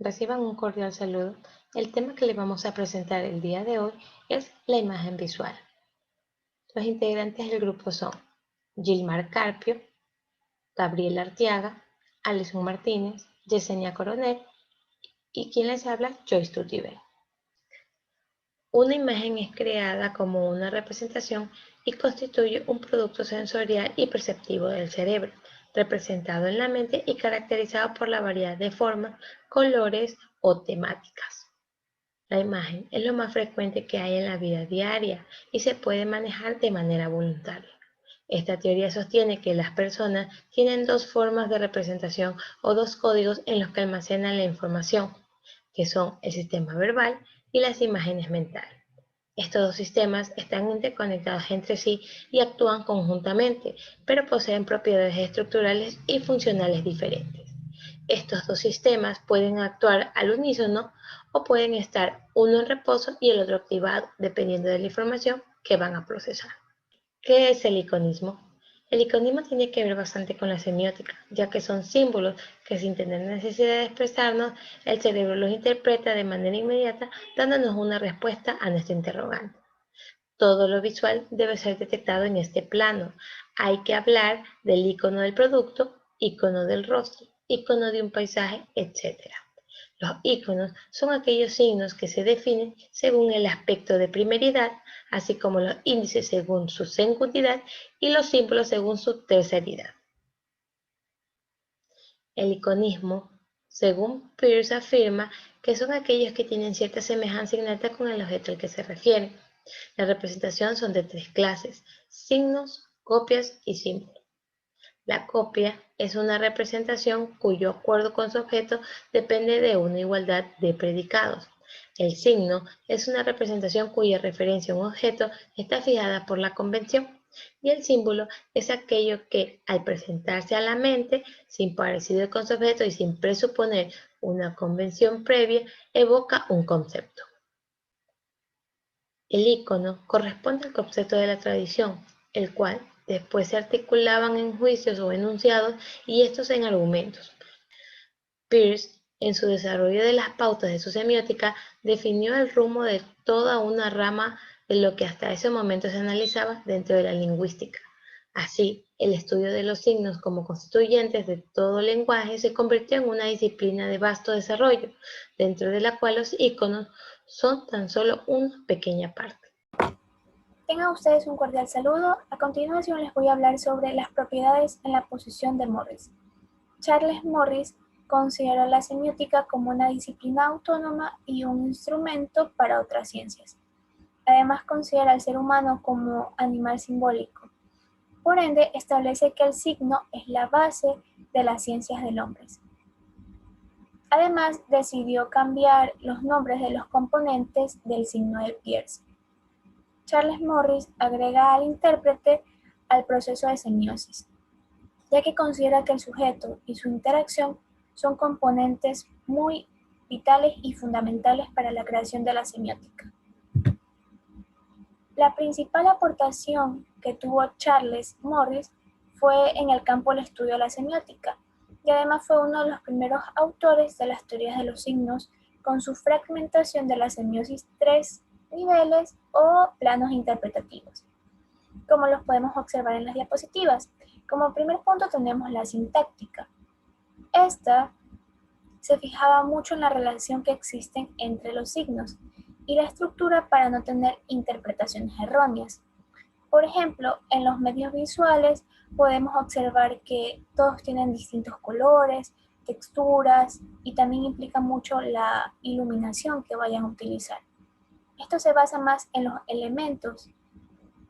Reciban un cordial saludo. El tema que les vamos a presentar el día de hoy es la imagen visual. Los integrantes del grupo son Gilmar Carpio, Gabriel Arteaga, Alison Martínez, Yesenia Coronel y quien les habla, Joyce Tutibel. Una imagen es creada como una representación y constituye un producto sensorial y perceptivo del cerebro, representado en la mente y caracterizado por la variedad de formas, colores o temáticas. La imagen es lo más frecuente que hay en la vida diaria y se puede manejar de manera voluntaria. Esta teoría sostiene que las personas tienen dos formas de representación o dos códigos en los que almacenan la información, que son el sistema verbal y las imágenes mentales. Estos dos sistemas están interconectados entre sí y actúan conjuntamente, pero poseen propiedades estructurales y funcionales diferentes. Estos dos sistemas pueden actuar al unísono o pueden estar uno en reposo y el otro activado, dependiendo de la información que van a procesar. ¿Qué es el iconismo? El iconismo tiene que ver bastante con la semiótica, ya que son símbolos que sin tener necesidad de expresarnos, el cerebro los interpreta de manera inmediata, dándonos una respuesta a nuestro interrogante. Todo lo visual debe ser detectado en este plano. Hay que hablar del icono del producto, icono del rostro, icono de un paisaje, etc. Los iconos son aquellos signos que se definen según el aspecto de primeridad, así como los índices según su secundidad y los símbolos según su terceridad. El iconismo, según Peirce, afirma que son aquellos que tienen cierta semejanza innata con el objeto al que se refieren. La representación son de tres clases: signos, copias y símbolos. La copia es una representación cuyo acuerdo con su objeto depende de una igualdad de predicados. El signo es una representación cuya referencia a un objeto está fijada por la convención. Y el símbolo es aquello que, al presentarse a la mente, sin parecido con su objeto y sin presuponer una convención previa, evoca un concepto. El icono corresponde al concepto de la tradición, el cual después se articulaban en juicios o enunciados y estos en argumentos. Peirce, en su desarrollo de las pautas de su semiótica, definió el rumbo de toda una rama de lo que hasta ese momento se analizaba dentro de la lingüística. Así, el estudio de los signos como constituyentes de todo lenguaje se convirtió en una disciplina de vasto desarrollo, dentro de la cual los iconos son tan solo una pequeña parte. Tengan ustedes un cordial saludo. A continuación les voy a hablar sobre las propiedades en la posición de Morris. Charles Morris consideró la semiótica como una disciplina autónoma y un instrumento para otras ciencias. Además considera al ser humano como animal simbólico. Por ende, establece que el signo es la base de las ciencias del hombre. Además, decidió cambiar los nombres de los componentes del signo de Peirce. Charles Morris agrega al intérprete al proceso de semiosis, ya que considera que el sujeto y su interacción son componentes muy vitales y fundamentales para la creación de la semiótica. La principal aportación que tuvo Charles Morris fue en el campo del estudio de la semiótica, y además fue uno de los primeros autores de las teorías de los signos con su fragmentación de la semiosis 3 niveles o planos interpretativos, como los podemos observar en las diapositivas. Como primer punto tenemos la sintáctica. Esta se fijaba mucho en la relación que existen entre los signos y la estructura para no tener interpretaciones erróneas. Por ejemplo, en los medios visuales podemos observar que todos tienen distintos colores, texturas y también implica mucho la iluminación que vayan a utilizar. Esto se basa más en los elementos.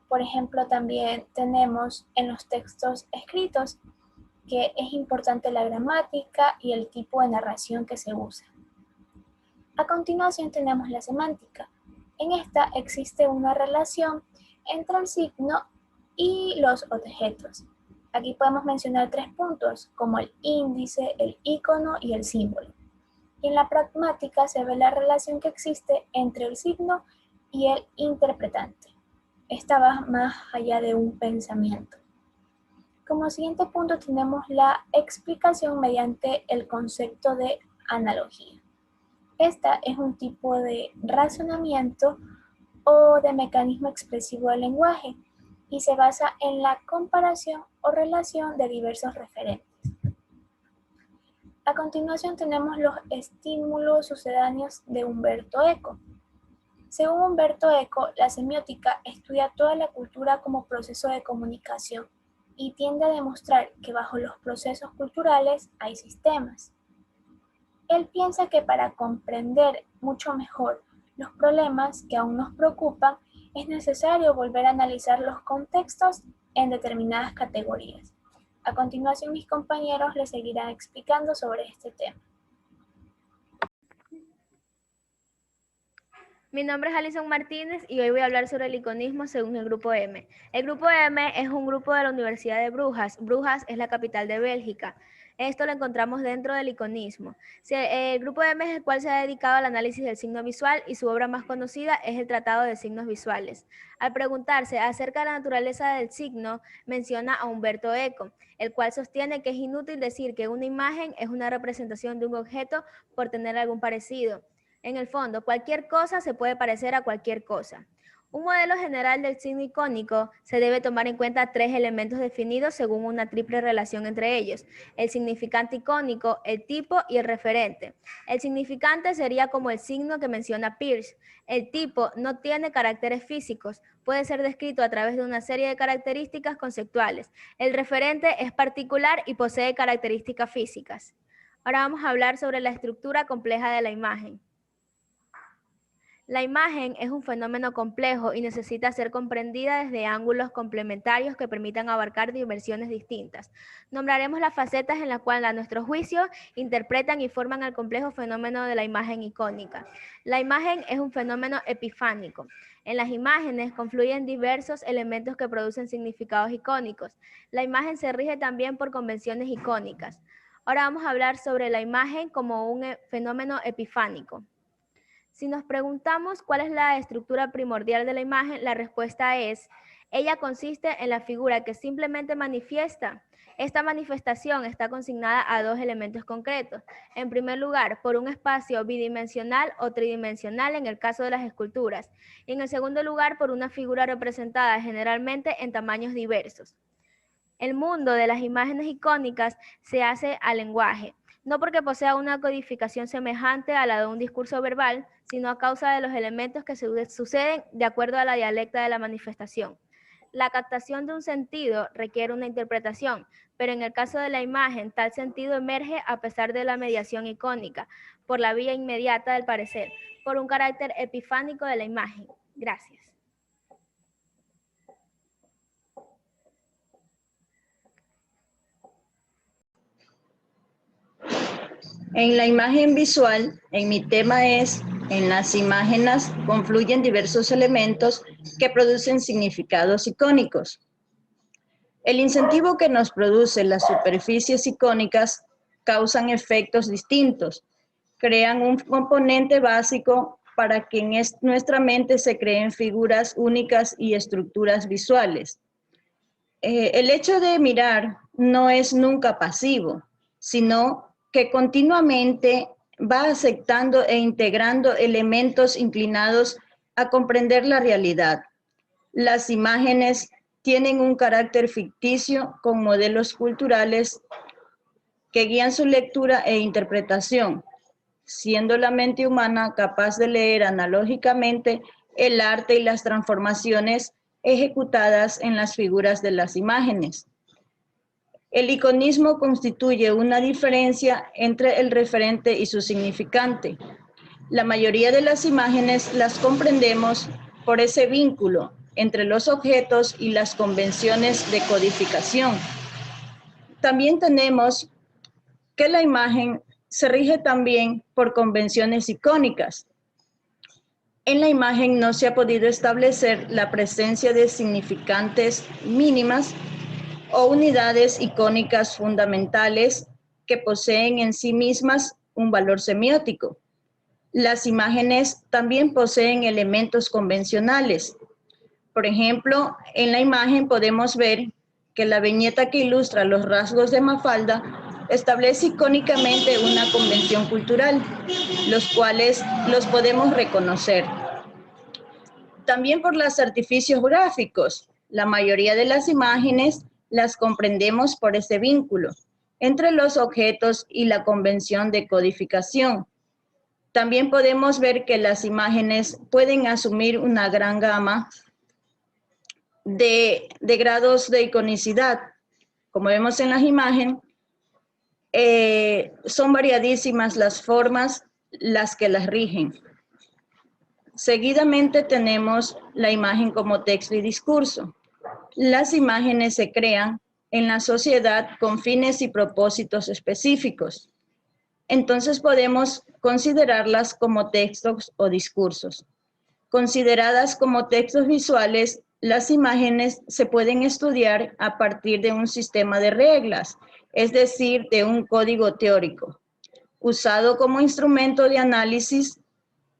Por ejemplo, también tenemos en los textos escritos que es importante la gramática y el tipo de narración que se usa. A continuación tenemos la semántica. En esta existe una relación entre el signo y los objetos. Aquí podemos mencionar tres puntos, como el índice, el icono y el símbolo. Y en la pragmática se ve la relación que existe entre el signo y el interpretante. Esta va más allá de un pensamiento. Como siguiente punto tenemos la explicación mediante el concepto de analogía. Esta es un tipo de razonamiento o de mecanismo expresivo del lenguaje y se basa en la comparación o relación de diversos referentes. A continuación tenemos los estímulos sucedáneos de Umberto Eco. Según Umberto Eco, la semiótica estudia toda la cultura como proceso de comunicación y tiende a demostrar que bajo los procesos culturales hay sistemas. Él piensa que para comprender mucho mejor los problemas que aún nos preocupan, es necesario volver a analizar los contextos en determinadas categorías. A continuación, mis compañeros les seguirán explicando sobre este tema. Mi nombre es Alison Martínez y hoy voy a hablar sobre el iconismo según el Grupo M. El Grupo M es un grupo de la Universidad de Brujas. Brujas es la capital de Bélgica. Esto lo encontramos dentro del iconismo. El Grupo M es el cual se ha dedicado al análisis del signo visual y su obra más conocida es el Tratado de Signos Visuales. Al preguntarse acerca de la naturaleza del signo, menciona a Umberto Eco, el cual sostiene que es inútil decir que una imagen es una representación de un objeto por tener algún parecido. En el fondo, cualquier cosa se puede parecer a cualquier cosa. Un modelo general del signo icónico se debe tomar en cuenta 3 elementos definidos según una triple relación entre ellos: el significante icónico, el tipo y el referente. El significante sería como el signo que menciona Peirce. El tipo no tiene caracteres físicos, puede ser descrito a través de una serie de características conceptuales. El referente es particular y posee características físicas. Ahora vamos a hablar sobre la estructura compleja de la imagen. La imagen es un fenómeno complejo y necesita ser comprendida desde ángulos complementarios que permitan abarcar dimensiones distintas. Nombraremos las facetas en las cuales, a nuestro juicio, interpretan y forman el complejo fenómeno de la imagen icónica. La imagen es un fenómeno epifánico. En las imágenes confluyen diversos elementos que producen significados icónicos. La imagen se rige también por convenciones icónicas. Ahora vamos a hablar sobre la imagen como un fenómeno epifánico. Si nos preguntamos cuál es la estructura primordial de la imagen, la respuesta es: ella consiste en la figura que simplemente manifiesta. Esta manifestación está consignada a 2 elementos concretos. En primer lugar, por un espacio bidimensional o tridimensional en el caso de las esculturas. Y en el segundo lugar, por una figura representada generalmente en tamaños diversos. El mundo de las imágenes icónicas se hace al lenguaje, no porque posea una codificación semejante a la de un discurso verbal, sino a causa de los elementos que suceden de acuerdo a la dialecta de la manifestación. La captación de un sentido requiere una interpretación, pero en el caso de la imagen, tal sentido emerge a pesar de la mediación icónica, por la vía inmediata del parecer, por un carácter epifánico de la imagen. Gracias. En la imagen visual, en mi tema es: en las imágenes confluyen diversos elementos que producen significados icónicos. El incentivo que nos produce las superficies icónicas causan efectos distintos, crean un componente básico para que en nuestra mente se creen figuras únicas y estructuras visuales. El hecho de mirar no es nunca pasivo, sino que continuamente va aceptando e integrando elementos inclinados a comprender la realidad. Las imágenes tienen un carácter ficticio con modelos culturales que guían su lectura e interpretación, siendo la mente humana capaz de leer analógicamente el arte y las transformaciones ejecutadas en las figuras de las imágenes. El iconismo constituye una diferencia entre el referente y su significante. La mayoría de las imágenes las comprendemos por ese vínculo entre los objetos y las convenciones de codificación. También tenemos que la imagen se rige también por convenciones icónicas. En la imagen no se ha podido establecer la presencia de significantes mínimas o unidades icónicas fundamentales que poseen en sí mismas un valor semiótico. Las imágenes también poseen elementos convencionales. Por ejemplo, en la imagen podemos ver que la viñeta que ilustra los rasgos de Mafalda establece icónicamente una convención cultural, los cuales los podemos reconocer. También por los artificios gráficos. La mayoría de las imágenes las comprendemos por ese vínculo entre los objetos y la convención de codificación. También podemos ver que las imágenes pueden asumir una gran gama de grados de iconicidad. Como vemos en las imágenes, son variadísimas las formas las que las rigen. Seguidamente tenemos la imagen como texto y discurso. Las imágenes se crean en la sociedad con fines y propósitos específicos. Entonces podemos considerarlas como textos o discursos. Consideradas como textos visuales, las imágenes se pueden estudiar a partir de un sistema de reglas, es decir, de un código teórico, usado como instrumento de análisis,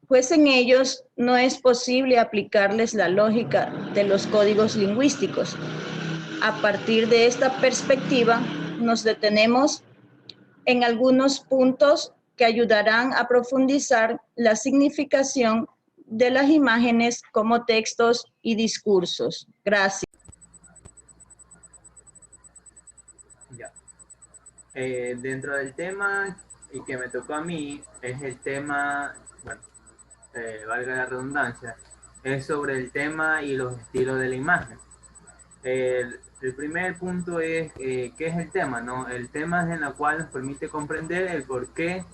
pues en ellos no es posible aplicarles la lógica de los códigos lingüísticos. A partir de esta perspectiva, nos detenemos en algunos puntos que ayudarán a profundizar la significación de las imágenes como textos y discursos. Gracias. Ya. Dentro del tema y que me tocó a mí es el tema, bueno, valga la redundancia, es sobre el tema y los estilos de la imagen. El primer punto es, ¿qué es el tema? ¿No? El tema es en el cual nos permite comprender el porqué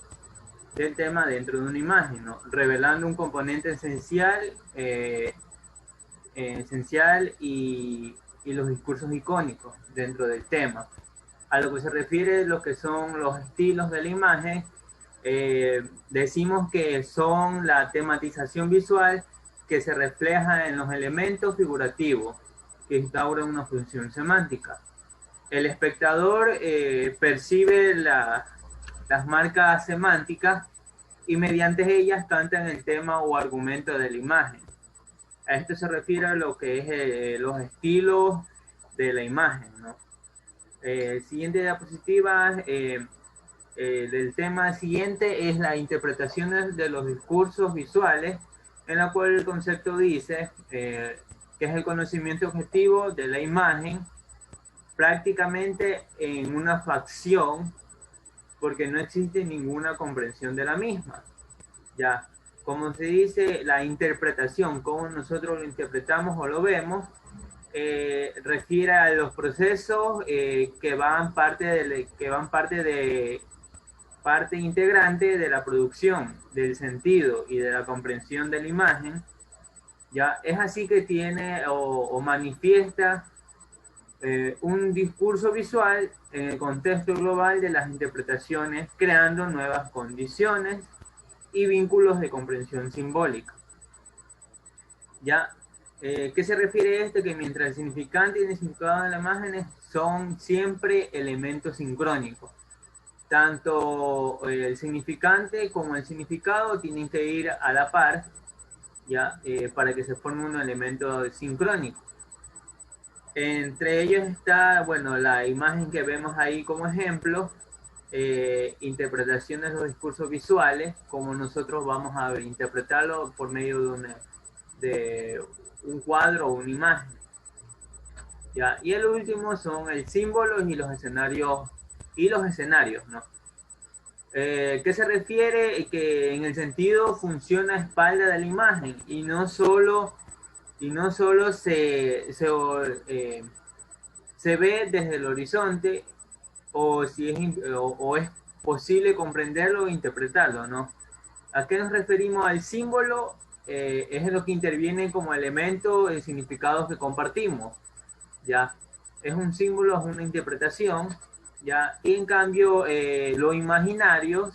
del tema dentro de una imagen, ¿no? Revelando un componente esencial, y los discursos icónicos dentro del tema. A lo que se refiere lo que son los estilos de la imagen, decimos que son la tematización visual que se refleja en los elementos figurativos que instauran una función semántica. El espectador percibe las marcas semánticas y mediante ellas cantan el tema o argumento de la imagen. A esto se refiere a lo que es los estilos de la imagen, ¿no? Siguiente diapositiva del tema siguiente es la interpretación de los discursos visuales, en la cual el concepto dice que es el conocimiento objetivo de la imagen prácticamente en una facción, porque no existe ninguna comprensión de la misma. Ya, como se dice, la interpretación, cómo nosotros lo interpretamos o lo vemos, refiere a los procesos que van parte integrante de la producción, del sentido y de la comprensión de la imagen. Ya es así que tiene o manifiesta un discurso visual en el contexto global de las interpretaciones, creando nuevas condiciones y vínculos de comprensión simbólica. ¿Ya? ¿Qué se refiere a esto? Que mientras el significante y el significado de las imágenes son siempre elementos sincrónicos, tanto el significante como el significado tienen que ir a la par, ¿ya? Para que se forme un elemento sincrónico. Entre ellos está, bueno, la imagen que vemos ahí como ejemplo, interpretación de los discursos visuales, como nosotros vamos a interpretarlo por medio de un cuadro o una imagen. ¿Ya? Y el último son el símbolo y los escenarios, ¿no? ¿Qué se refiere? Que en el sentido funciona a espalda de la imagen y no solo se ve desde el horizonte, o es posible comprenderlo e interpretarlo, ¿no? ¿A qué nos referimos? Al símbolo es lo que interviene como elemento de significados que compartimos, ¿ya? Es un símbolo, es una interpretación, ¿ya? Y en cambio, lo imaginario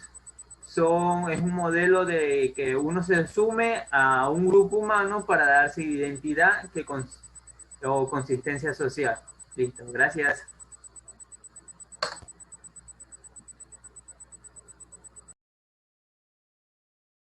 es un modelo de que uno se sume a un grupo humano para darse identidad o consistencia social. Listo, gracias.